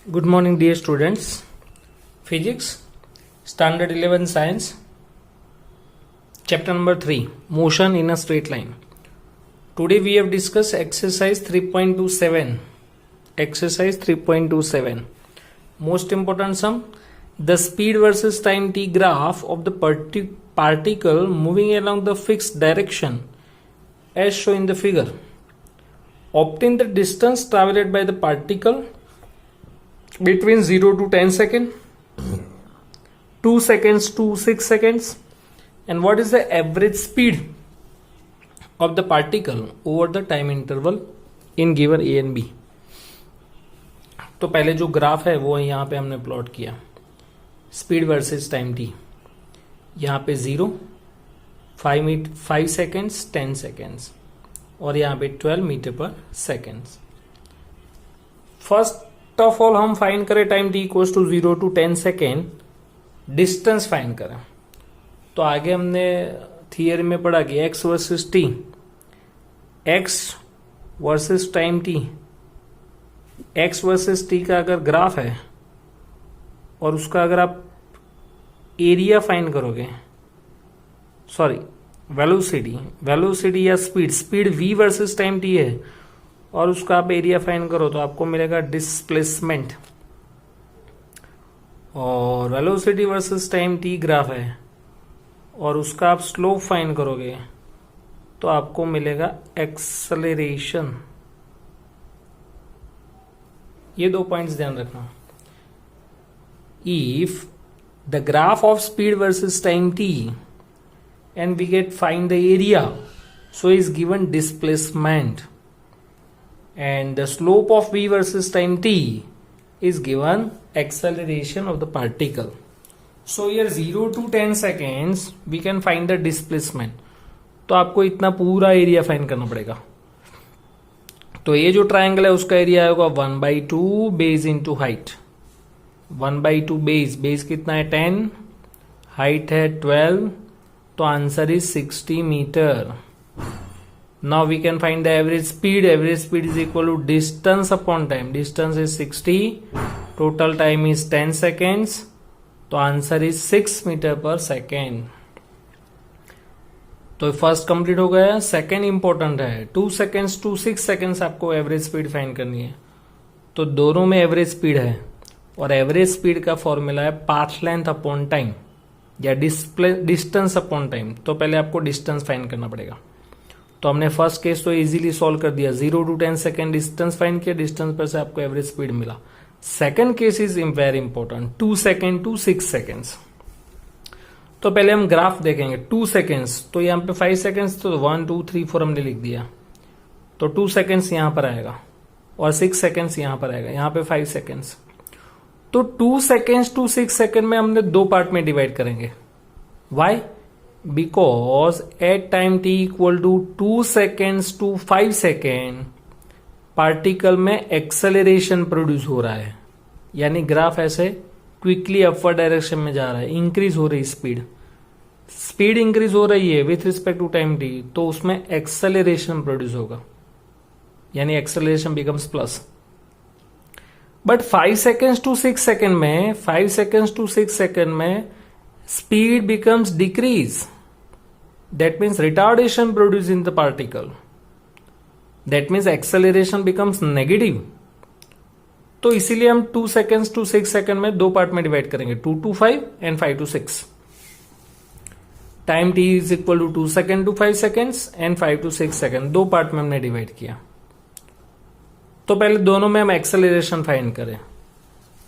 Good morning, dear students. Physics, Standard 11 Science, Chapter number 3, Motion in a Straight Line. Today we have discussed exercise 3.27. Exercise 3.27. Most important sum, the speed versus time t graph of the particle moving along the fixed direction as shown in the figure. Obtain the distance traveled by the particle between 0 to 10 seconds, 2 seconds to 6 seconds, and what is the average speed of the particle over the time interval in given A and B. तो पहले जो graph है वो यहाँ पे हमने plot किया, speed versus time T. यहाँ पे 0, 5 सेकेंड्स, 10 सेकेंड्स और यहाँ पे 12 metre per seconds. First of all हम फाइंड करें time T equals to 0 to 10 second, distance find करें. तो आगे हमने थियरी में पढ़ा कि X versus T, X versus time T, X versus T का अगर ग्राफ है और उसका अगर आप एरिया फाइंड करोगे, सॉरी वेलोसिटी या speed v versus time T है और उसका आप एरिया फाइंड करो तो आपको मिलेगा डिस्प्लेसमेंट. और velocity versus time T graph है और उसका आप स्लोप फाइंड करोगे तो आपको मिलेगा एक्सेलरेशन. ये दो पॉइंट्स ध्यान रखना. If the graph of speed versus time T and we get find the area, so is given displacement, and the slope of v versus time t is given acceleration of the particle. So here 0 to 10 seconds we can find the displacement. तो आपको इतना पूरा area find करना पड़ेगा. तो ये जो triangle है उसका एरिया होगा 1/2 बेस इंटू हाइट. 1/2 बेस कितना है 10, हाइट है 12, तो answer is 60 metre. Now we can find the average speed. Average speed is equal to distance upon time. Distance is 60, total time is 10 seconds, तो answer is 6 metre per second. तो first complete हो गया. Second important है. 2 seconds to 6 seconds आपको average speed find करनी है. तो दोनों में एवरेज स्पीड है और एवरेज स्पीड का फॉर्मूला है पाथ लेंथ अपॉन टाइम या डिस्टेंस अपॉन टाइम. तो पहले आपको डिस्टेंस फाइंड करना पड़ेगा. तो हमने फर्स्ट केस तो इजीली सॉल्व कर दिया. 0 to 10 सेकेंड डिस्टेंस फाइंड किया, डिस्टेंस पर से आपको एवरेज स्पीड मिला. Second case is very important, 2 second to 6 seconds. तो पहले हम ग्राफ देखेंगे. 2 सेकेंड्स तो यहाँ पे 5 सेकेंड्स, तो 1 2 3 4 हमने लिख दिया. तो 2 सेकेंड्स यहां पर आएगा और 6 सेकेंड्स यहां पर आएगा. यहां पे 5 सेकेंड्स. तो 2 सेकेंड्स टू 6 सेकेंड में हमने दो पार्ट में डिवाइड करेंगे. Why? Because at time T equal to 2 seconds to 5 second particle में एक्सेलरेशन प्रोड्यूस हो रहा है. यानी ग्राफ ऐसे क्विकली अपवर्ड डायरेक्शन में जा रहा है, इंक्रीज हो रही स्पीड इंक्रीज हो रही है with respect to time t, तो उसमें एक्सेलरेशन प्रोड्यूस होगा, यानी acceleration becomes plus. But 5 seconds to 6 second में, 5 सेकेंड्स टू 6 सेकेंड में speed becomes decrease. That means retardation produce in the particle. That means acceleration becomes negative. तो इसीलिए हम 2 seconds to 6 second में दो पार्ट में डिवाइड करेंगे, 2 to 5 and 5 to 6. Time t is equal to 2 second to 5 seconds and 5 to 6 second. दो part में हमने डिवाइड किया. तो पहले दोनों में हम एक्सेलरेशन फाइंड करें.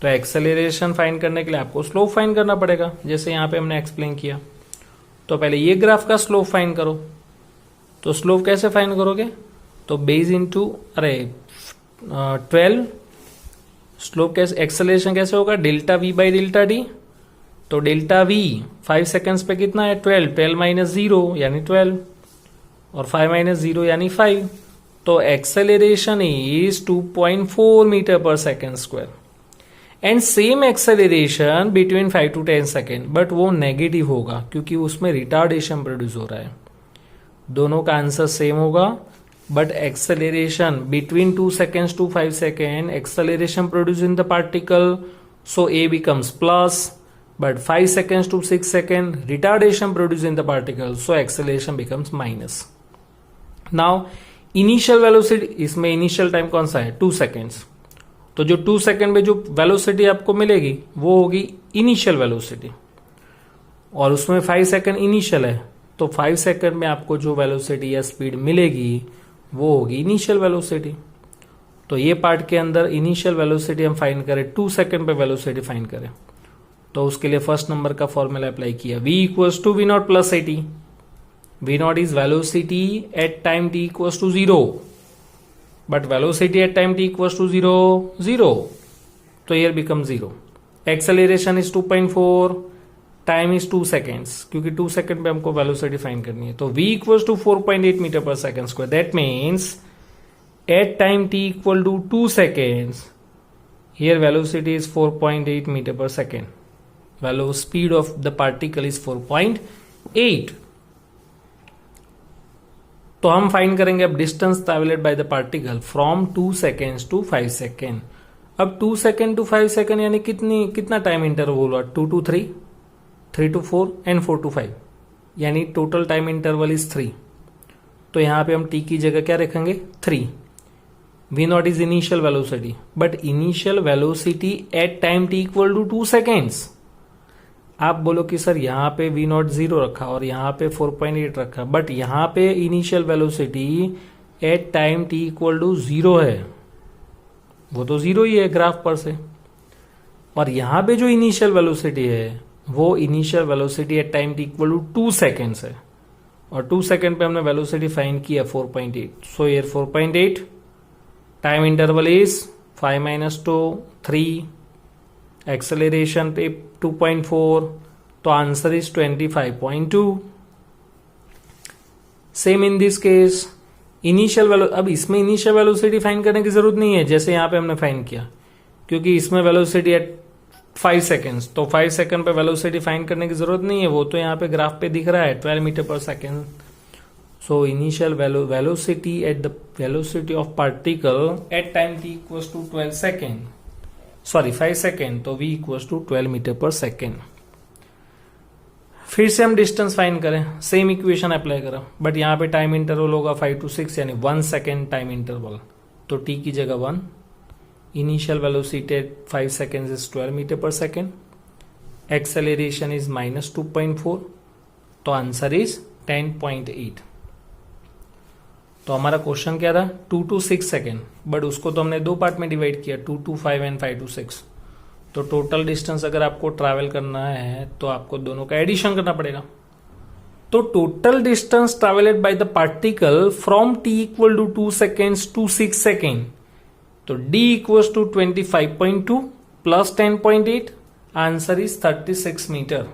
तो एक्सेलरेशन फाइंड करने के लिए आपको स्लोप फाइंड करना पड़ेगा, जैसे यहां पे हमने एक्सप्लेन किया. तो पहले ये ग्राफ का स्लोप फाइंड करो. तो स्लोप कैसे फाइंड करोगे? तो बेस इंटू 12. स्लोप कैसे, एक्सेलरेशन कैसे होगा? Delta we by delta D. तो डेल्टा वी 5 सेकेंड्स पे कितना है? 12 माइनस 0 यानी 12 और 5 माइनस 0 यानी 5. तो acceleration is 2.4 metre per second square. And same acceleration between 5 to 10 second, but वो नेगेटिव होगा क्योंकि उसमें रिटार्डेशन प्रोड्यूस हो रहा है. दोनों का आंसर सेम होगा. but acceleration between 2 seconds to 5 seconds, acceleration produced in the particle, so A becomes plus, but 5 seconds to 6 seconds retardation produced in the particle, so acceleration becomes minus. Now initial velocity, इसमें initial time कौन सा है 2 seconds, तो जो 2 second में जो velocity आपको मिलेगी वो होगी इनिशियल वेलोसिटी, और उसमें 5 सेकेंड इनिशियल है, तो 5 सेकेंड में आपको जो वेलोसिटी या स्पीड मिलेगी वो होगी इनिशियल वेलोसिटी। तो ये पार्ट के अंदर इनिशियल वेलोसिटी हम फाइंड करें, 2 सेकेंड पे वेलोसिटी फाइंड करें, तो उसके लिए फर्स्ट नंबर का फॉर्मूला अप्लाई किया, v equals to v naught plus at. v naught is velocity at time t equals to 0, but velocity at time t equals to 0, so here becomes 0. Acceleration is 2.4, time is 2 seconds, क्योंकि 2 second पे हमको velocity find करनी है, तो v equals to 4.8 metre per second square, that means at time t equal to 2 seconds, here velocity is 4.8 meter per second. Speed of the particle is 4.8. तो हम find करेंगे अब distance travelled by the particle from 2 seconds to 5 second. अब 2 second to 5 second यानी कितना time interval हुआ, 2 to 3, 3 to 4 and 4 to 5, यानी total time interval is 3। तो यहां पे हम टी की जगह क्या रखेंगे 3। V naught is initial velocity, but initial velocity at time T equal to 2 seconds. आप बोलो कि सर यहां पे वी नॉट 0 रखा और यहां पे 4.8 रखा, बट यहां पे initial velocity at time T equal to 0 है, वो तो 0 ही है ग्राफ पर से, और यहां पे जो इनिशियल वेलोसिटी है वो initial velocity at time T equal to 2 seconds है, और 2 सेकेंड पे हमने वेलोसिटी फाइंड किया 4.8, so here 4.8, time interval is 5 - 2 3, acceleration पे 2.4, तो answer is 25.2। Same in this case initial अब इसमें इनिशियल वेलोसिटी फाइंड करने की जरूरत नहीं है जैसे यहां पे हमने फाइंड किया, क्योंकि इसमें वेलोसिटी एट 5 सेकेंड्स, तो 5 सेकेंड पे वेलोसिटी फाइंड करने की जरूरत नहीं है, वो तो यहाँ पे ग्राफ पे दिख रहा है 12 metre per second. So initial velocity at the velocity of particle at time t equals to 12 second, sorry 5 second, तो v equals to 12 metre per second. फिर से हम डिस्टेंस फाइंड करें, सेम इक्वेशन अप्लाई करें, बट यहाँ पे time interval होगा 5 to 6 यानी 1 सेकेंड टाइम इंटरवल, तो t की जगह 1, initial velocity at 5 second is 12 metre per second, acceleration is -2.4, तो आंसर इज 10.8। तो हमारा क्वेश्चन क्या था 2 to 6 सेकेंड, बट उसको तो हमने दो पार्ट में डिवाइड किया 2 to 5 एंड 5 to 6, तो टोटल डिस्टेंस अगर आपको ट्रैवल करना है तो आपको दोनों का एडिशन करना पड़ेगा। तो total distance travelled by the particle from t equal to 2 seconds to 6 second, तो d equals to 25.2 plus 10.8, answer is 36 metre.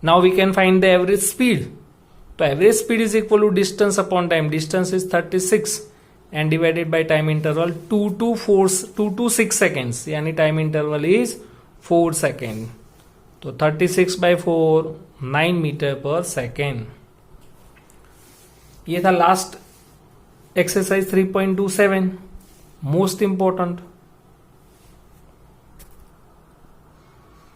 Now we can find the average speed, तो average speed is equal to distance upon time, distance is 36 and divided by time interval 2 to 6 seconds, यानी time interval is 4 second, तो 36/4 9 metre per second. ये था last exercise 3.27, most important.